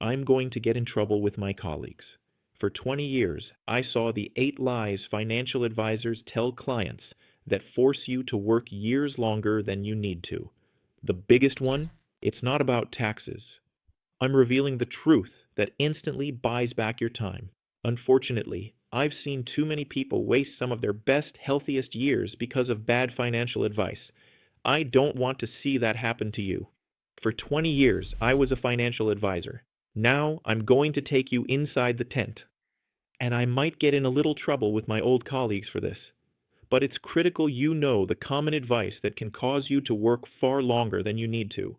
I'm going to get in trouble with my colleagues. For 20 years, I saw the 8 lies financial advisors tell clients that force you to work years longer than you need to. The biggest one, it's not about taxes. I'm revealing the truth that instantly buys back your time. Unfortunately, I've seen too many people waste some of their best, healthiest years because of bad financial advice. I don't want to see that happen to you. For 20 years, I was a financial advisor. Now, I'm going to take you inside the tent. And I might get in a little trouble with my old colleagues for this. But it's critical you know the common advice that can cause you to work far longer than you need to.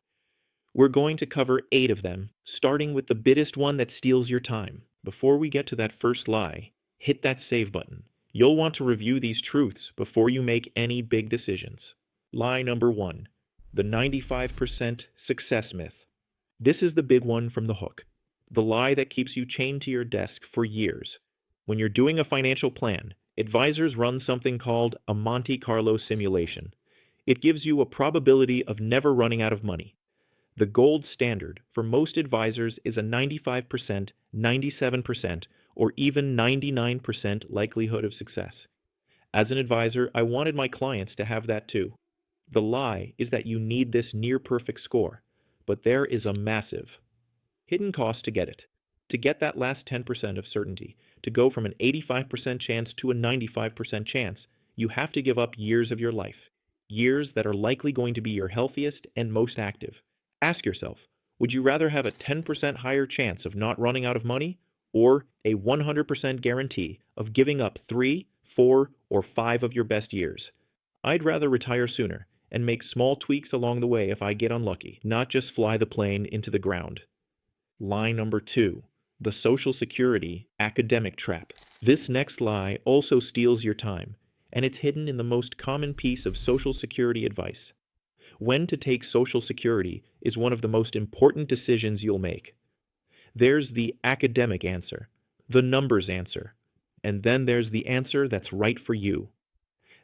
We're going to cover 8 of them, starting with the biggest one that steals your time. Before we get to that first lie, hit that save button. You'll want to review these truths before you make any big decisions. Lie number 1, the 95% success myth. This is the big one from the hook, the lie that keeps you chained to your desk for years. When you're doing a financial plan, advisors run something called a Monte Carlo simulation. It gives you a probability of never running out of money. The gold standard for most advisors is a 95%, 97%, or even 99% likelihood of success. As an advisor, I wanted my clients to have that too. The lie is that you need this near perfect score, but there is a massive hidden cost to get it. To get that last 10% of certainty, to go from an 85% chance to a 95% chance, you have to give up years of your life. Years that are likely going to be your healthiest and most active. Ask yourself, would you rather have a 10% higher chance of not running out of money or a 100% guarantee of giving up 3, 4, or 5 of your best years? I'd rather retire sooner and make small tweaks along the way if I get unlucky, not just fly the plane into the ground. Lie number 2, the Social Security academic trap. This next lie also steals your time, and it's hidden in the most common piece of Social Security advice. When to take Social Security is one of the most important decisions you'll make. There's the academic answer, the numbers answer, and then there's the answer that's right for you.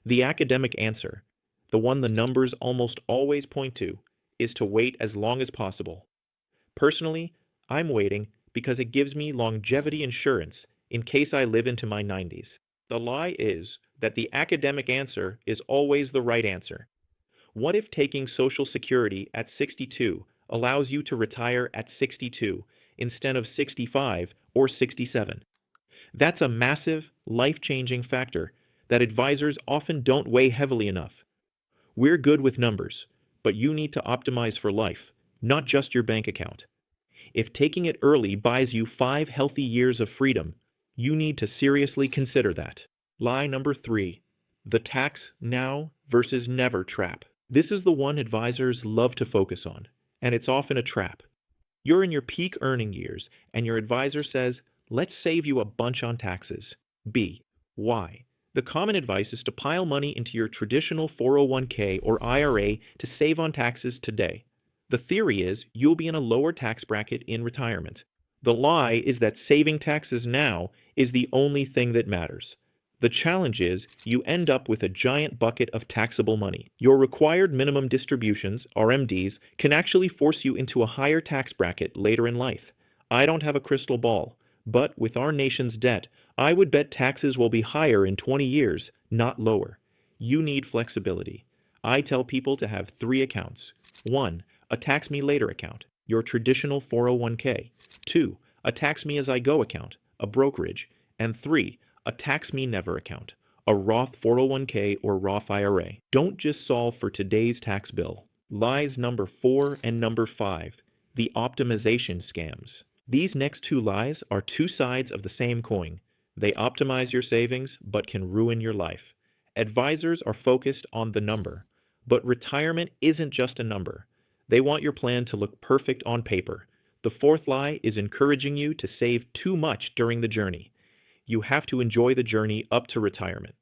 The academic answer, the one the numbers almost always point to, is to wait as long as possible. Personally, I'm waiting because it gives me longevity insurance in case I live into my 90s. The lie is that the academic answer is always the right answer. What if taking Social Security at 62 allows you to retire at 62 instead of 65 or 67? That's a massive, life-changing factor that advisors often don't weigh heavily enough. We're good with numbers, but you need to optimize for life, not just your bank account. If taking it early buys you 5 healthy years of freedom, you need to seriously consider that. Lie number 3, the tax now versus never trap. This is the one advisors love to focus on, and it's often a trap. You're in your peak earning years, and your advisor says, let's save you a bunch on taxes. B. Why? The common advice is to pile money into your traditional 401k or IRA to save on taxes today. The theory is you'll be in a lower tax bracket in retirement. The lie is that saving taxes now is the only thing that matters. The challenge is you end up with a giant bucket of taxable money. Your required minimum distributions, RMDs, can actually force you into a higher tax bracket later in life. I don't have a crystal ball, but with our nation's debt, I would bet taxes will be higher in 20 years, not lower. You need flexibility. I tell people to have 3 accounts. 1, a tax me later account, your traditional 401k. 2, a tax me as I go account, a brokerage. And 3, a tax me never account, a Roth 401k or Roth IRA. Don't just solve for today's tax bill. Lies number 4 and number 5, the optimization scams. These next 2 lies are 2 sides of the same coin. They optimize your savings but can ruin your life. Advisors are focused on the number, but retirement isn't just a number. They want your plan to look perfect on paper. The 4th lie is encouraging you to save too much during the journey. You have to enjoy the journey up to retirement.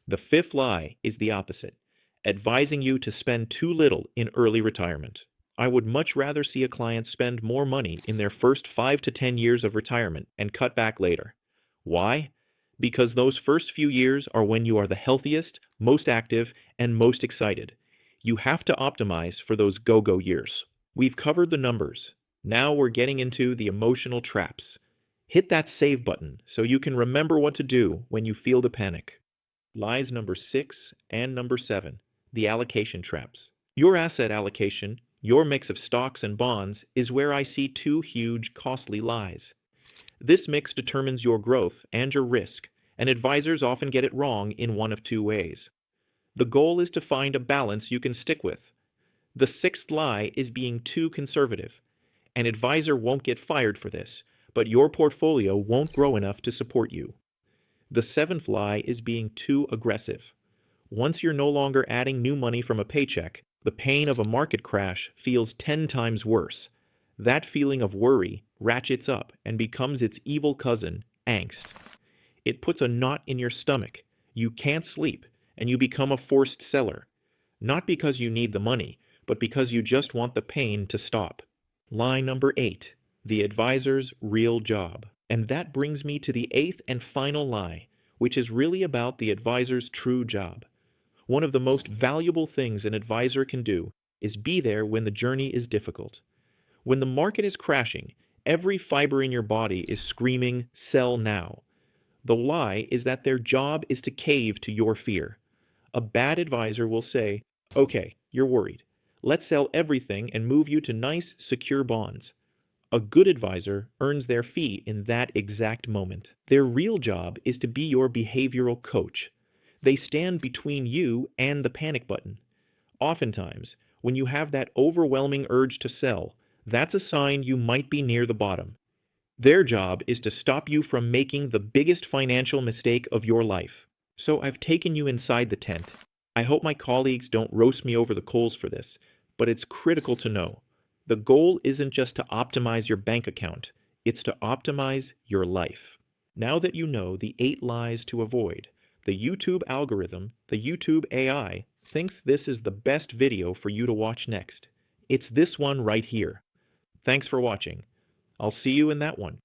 The 5th lie is the opposite, advising you to spend too little in early retirement. I would much rather see a client spend more money in their first 5 to 10 years of retirement and cut back later. Why? Because those first few years are when you are the healthiest, most active, and most excited. You have to optimize for those go-go years. We've covered the numbers. Now we're getting into the emotional traps. Hit that save button so you can remember what to do when you feel the panic. Lies number 6 and number 7, the allocation traps. Your asset allocation, your mix of stocks and bonds, is where I see two huge, costly lies. This mix determines your growth and your risk, and advisors often get it wrong in one of two ways. The goal is to find a balance you can stick with. The sixth lie is being too conservative. An advisor won't get fired for this, but your portfolio won't grow enough to support you. The seventh lie is being too aggressive. Once you're no longer adding new money from a paycheck, the pain of a market crash feels 10 times worse. That feeling of worry ratchets up and becomes its evil cousin, angst. It puts a knot in your stomach. You can't sleep, and you become a forced seller. Not because you need the money, but because you just want the pain to stop. Lie number 8, the advisor's real job. And that brings me to the eighth and final lie, which is really about the advisor's true job. One of the most valuable things an advisor can do is be there when the journey is difficult. When the market is crashing, every fiber in your body is screaming, "Sell now." The lie is that their job is to cave to your fear. A bad advisor will say, "Okay, you're worried. Let's sell everything and move you to nice, secure bonds." A good advisor earns their fee in that exact moment. Their real job is to be your behavioral coach. They stand between you and the panic button. Oftentimes, when you have that overwhelming urge to sell, that's a sign you might be near the bottom. Their job is to stop you from making the biggest financial mistake of your life. So I've taken you inside the tent. I hope my colleagues don't roast me over the coals for this, but it's critical to know. The goal isn't just to optimize your bank account, it's to optimize your life. Now that you know the 8 lies to avoid, the YouTube algorithm, the YouTube AI, thinks this is the best video for you to watch next. It's this one right here. Thanks for watching. I'll see you in that one.